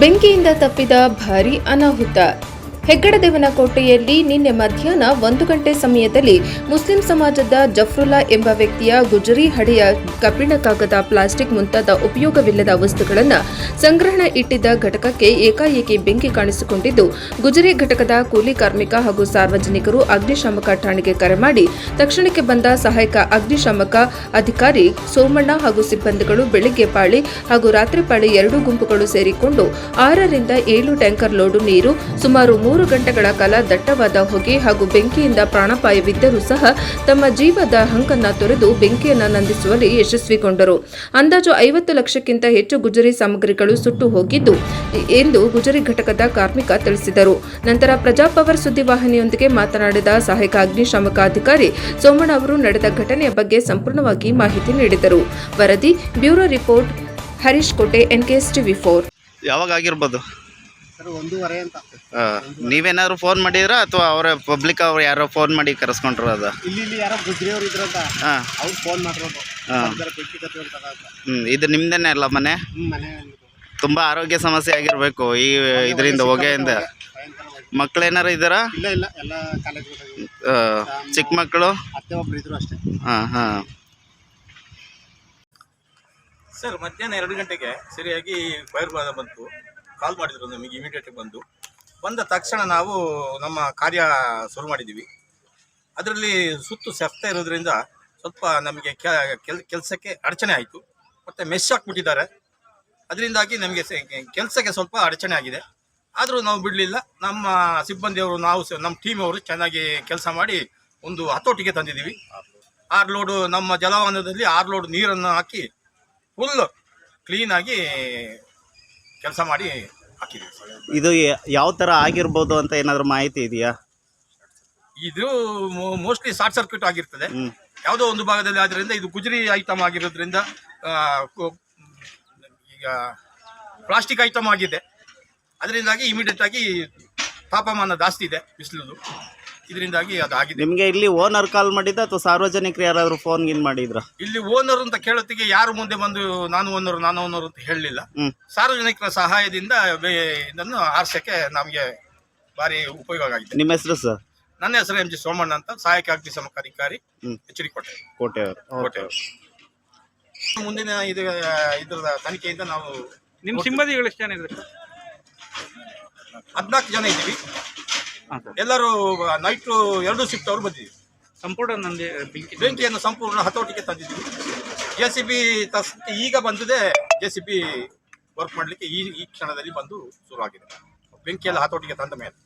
ಬೆಂಕಿಯಿಂದ ತಪ್ಪಿದ ಭಾರೀ ಅನಾಹುತ. ಹೆಗ್ಗಡದೇವನಕೋಟೆಯಲ್ಲಿ ನಿನ್ನೆ ಮಧ್ಯಾಹ್ನ 1 ಗಂಟೆ ಸಮಯದಲ್ಲಿ ಮುಸ್ಲಿಂ ಸಮಾಜದ ಜಫ್ರುಲ್ಲಾ ಎಂಬ ವ್ಯಕ್ತಿಯ ಗುಜರಿ ಹಡೆಯ ಕಬ್ಬಿಣ ಕಾಗದ ಪ್ಲಾಸ್ಟಿಕ್ ಮುಂತಾದ ಉಪಯೋಗವಿಲ್ಲದ ವಸ್ತುಗಳನ್ನು ಸಂಗ್ರಹಣೆ ಇಟ್ಟಿದ್ದ ಘಟಕಕ್ಕೆ ಏಕಾಏಕಿ ಬೆಂಕಿ ಕಾಣಿಸಿಕೊಂಡಿದ್ದು, ಗುಜರಿ ಘಟಕದ ಕೂಲಿ ಕಾರ್ಮಿಕ ಹಾಗೂ ಸಾರ್ವಜನಿಕರು ಅಗ್ನಿಶಾಮಕ ಠಾಣೆಗೆ ಕರೆ ಮಾಡಿ ತಕ್ಷಣಕ್ಕೆ ಬಂದ ಸಹಾಯಕ ಅಗ್ನಿಶಾಮಕ ಅಧಿಕಾರಿ ಸೋಮಣ್ಣ ಹಾಗೂ ಸಿಬ್ಬಂದಿಗಳು ಬೆಳಿಗ್ಗೆ ಪಾಳಿ ಹಾಗೂ ರಾತ್ರಿ ಪಾಳಿ 2 ಗುಂಪುಗಳು ಸೇರಿಕೊಂಡು 6 ರಿಂದ 7 ಟ್ಯಾಂಕರ್ ಲೋಡು ನೀರು, ಸುಮಾರು 3 ಗಂಟೆಗಳ ಕಾಲ ದಟ್ಟವಾದ ಹೊಗೆ ಹಾಗೂ ಬೆಂಕಿಯಿಂದ ಪ್ರಾಣಾಪಾಯವಿದ್ದರೂ ಸಹ ತಮ್ಮ ಜೀವದ ಹಂಗನ್ನ ತೊರೆದು ಬೆಂಕಿಯನ್ನು ನಂದಿಸುವಲ್ಲಿ ಯಶಸ್ವಿಗೊಂಡರು. ಅಂದಾಜು 50 ಲಕ್ಷಕ್ಕಿಂತ ಹೆಚ್ಚು ಗುಜರಿ ಸಾಮಗ್ರಿಗಳು ಸುಟ್ಟು ಹೋಗಿದ್ದು ಎಂದು ಗುಜರಿ ಘಟಕದ ಕಾರ್ಮಿಕ ತಿಳಿಸಿದರು. ನಂತರ ಪ್ರಜಾಪವರ್ ಸುದ್ದಿವಾಹಿನಿಯೊಂದಿಗೆ ಮಾತನಾಡಿದ ಸಹಾಯಕ ಅಗ್ನಿಶಾಮಕ ಅಧಿಕಾರಿ ಸೋಮಣ್ಣ ಅವರು ನಡೆದ ಘಟನೆಯ ಬಗ್ಗೆ ಸಂಪೂರ್ಣವಾಗಿ ಮಾಹಿತಿ ನೀಡಿದರು. ವರದಿ ಬ್ಯೂರೋ ರಿಪೋರ್ಟ್, ಹರೀಶ್ ಕೋಟೆ, NKS TV4. ಯಾವಾಗ ಆಗಿರ್ಬೋದು ಸರ್? 1:30 ಅಂತ. ನೀವೇನಾದ್ರು ಫೋನ್ ಮಾಡಿದ್ರಾ ಅಥವಾ ಅವರ ಪಬ್ಲಿಕ್ ಅವ್ರು ಯಾರೋ ಫೋನ್ ಮಾಡಿ ಕರೆಸ್ಕೊಂಡ್ರು? ಅದು ಇಲ್ಲಿ ಯಾರೋ ಗುಜ್ರಿಯವ್ರು ಇದ್ರಂತ ಅವ್ರು ಫೋನ್ ಮಾಡಿರೋದು. ಇದು ನಿಮ್ದೇನೆ ಅಲ್ಲ ಮನೆ? ಮನೆ ತುಂಬಾ ಆರೋಗ್ಯ ಸಮಸ್ಯೆ ಆಗಿರ್ಬೇಕು ಈ ಇದರಿಂದ, ಹೊಗೆಯಿಂದ. ಮಕ್ಳೇನಾರು ಇದ್ದಾರಾ? ಇಲ್ಲ ಇಲ್ಲ, ಎಲ್ಲ ಕಾಲೇಜ್ ಚಿಕ್ಕ ಮಕ್ಕಳು ಅತ್ತೆ ಒಬ್ರು ಇದ್ರು ಅಷ್ಟೇ. ಸರ್, ಮಧ್ಯಾಹ್ನ 2 ಗಂಟೆಗೆ ಸರಿಯಾಗಿ ಫೈರ್ ಬಂತು. ಕಾಲ್ ಮಾಡಿದ್ರು ನಮಗೆ, ಇಮಿಡಿಯೇಟ್ ಬಂದ ತಕ್ಷಣ ನಾವು ನಮ್ಮ ಕಾರ್ಯ ಶುರು ಮಾಡಿದ್ದೀವಿ. ಅದರಲ್ಲಿ ಸುತ್ತು ಸೆಫ್ತಾ ಇರೋದ್ರಿಂದ ಸ್ವಲ್ಪ ನಮಗೆ ಕೆಲಸಕ್ಕೆ ಅಡಚಣೆ ಆಯಿತು. ಮತ್ತು ಮೆಶ್ ಹಾಕ್ಬಿಟ್ಟಿದ್ದಾರೆ, ಅದರಿಂದಾಗಿ ನಮಗೆ ಕೆಲಸಕ್ಕೆ ಸ್ವಲ್ಪ ಅಡಚಣೆ ಆಗಿದೆ. ಆದರೂ ನಾವು ಬಿಡಲಿಲ್ಲ. ನಮ್ಮ ಸಿಬ್ಬಂದಿಯವರು, ನಮ್ಮ ಟೀಮ್ ಅವರು ಚೆನ್ನಾಗಿ ಕೆಲಸ ಮಾಡಿ ಒಂದು ಹತೋಟಿಗೆ ತಂದಿದ್ದೀವಿ. 6 ಲೋಡು ನಮ್ಮ ಜಲವಾಹನದಲ್ಲಿ 6 ಲೋಡ್ ನೀರನ್ನು ಹಾಕಿ ಫುಲ್ ಕ್ಲೀನಾಗಿ ಕೆಲಸ ಮಾಡಿ ಹಾಕಿದ್ದೀವಿ. ಇದು ಯಾವ ಥರ ಆಗಿರ್ಬೋದು ಅಂತ ಏನಾದರೂ ಮಾಹಿತಿ ಇದೆಯಾ? ಇದು ಮೋಸ್ಟ್ಲಿ ಶಾರ್ಟ್ ಸರ್ಕ್ಯೂಟ್ ಆಗಿರ್ತದೆ. ಯಾವುದೋ ಒಂದು ಭಾಗದಲ್ಲಿ ಆದ್ದರಿಂದ ಇದು ಗುಜರಿ ಐಟಮ್ ಆಗಿರೋದ್ರಿಂದ, ಈಗ ಪ್ಲಾಸ್ಟಿಕ್ ಐಟಮ್ ಆಗಿದೆ. ಅದರಿಂದಾಗಿ ಇಮಿಡಿಯೇಟ್ ಆಗಿ ತಾಪಮಾನ ಜಾಸ್ತಿ ಇದೆ, ಬಿಸಿಲು, ಇದರಿಂದಾಗಿ ಅದಾಗಿದೆ. ನಿಮಗೆ ಇಲ್ಲಿ ಓನರ್ ಕಾಲ್ ಮಾಡಿದ್ದ ಅಥವಾ ಸಾರ್ವಜನಿಕರು ಯಾರಾದರೂ ಫೋನ್ ಮಾಡಿದ್ರ? ಇಲ್ಲಿ ಓನರ್ ಅಂತ ಕೇಳೋತ್ತಿಗೆ ಯಾರು ಮುಂದೆ ಬಂದು ನಾನು ಓನರ್ ಅಂತ ಹೇಳಲಿಲ್ಲ. ಸಾರ್ವಜನಿಕರ ಸಹಾಯದಿಂದ ಇದನ್ನು ಆರಿಸಕ್ಕೆ ನಮಗೆ ಭಾರಿ ಉಪಯೋಗ ಆಗಿದೆ. ನಿಮ್ಮ ಹೆಸರು ಸರ್? ನನ್ನ ಹೆಸರು MG ಸೋಮಣ್ಣ ಅಂತ, ಸಹಾಯಕ ಅಗ್ನಿಶಾಮಕ ಅಧಿಕಾರಿ, HD ಕೋಟೆ. ಮುಂದಿನ ಇದರ ತನಿಖೆಯಿಂದ ನಾವು ನಿಮ್ಮ ಸಿಬ್ಬಂದಿಗಳು ಎಷ್ಟು ಜನ ಇದ್ದಾರೆ? 14 ಜನ ಇದ್ದೀವಿ. ಎಲ್ಲರೂ ನೈಟು 2 ಶಿಫ್ಟ್ ಅವರು ಬಂದಿದ್ದೀವಿ. ಸಂಪೂರ್ಣ ಬೆಂಕಿಯನ್ನು ಸಂಪೂರ್ಣ ಹತೋಟಿಗೆ ತಂದಿದ್ದೀವಿ. JCB ಈಗ ಬಂದಿದೆ. JCB ವರ್ಕ್ ಮಾಡಲಿಕ್ಕೆ ಈ ಕ್ಷಣದಲ್ಲಿ ಬಂದು ಶುರುವಾಗಿದೆ. ಬೆಂಕಿಯೆಲ್ಲ ಹತೋಟಿಗೆ ತಂದ ಮೇಲೆ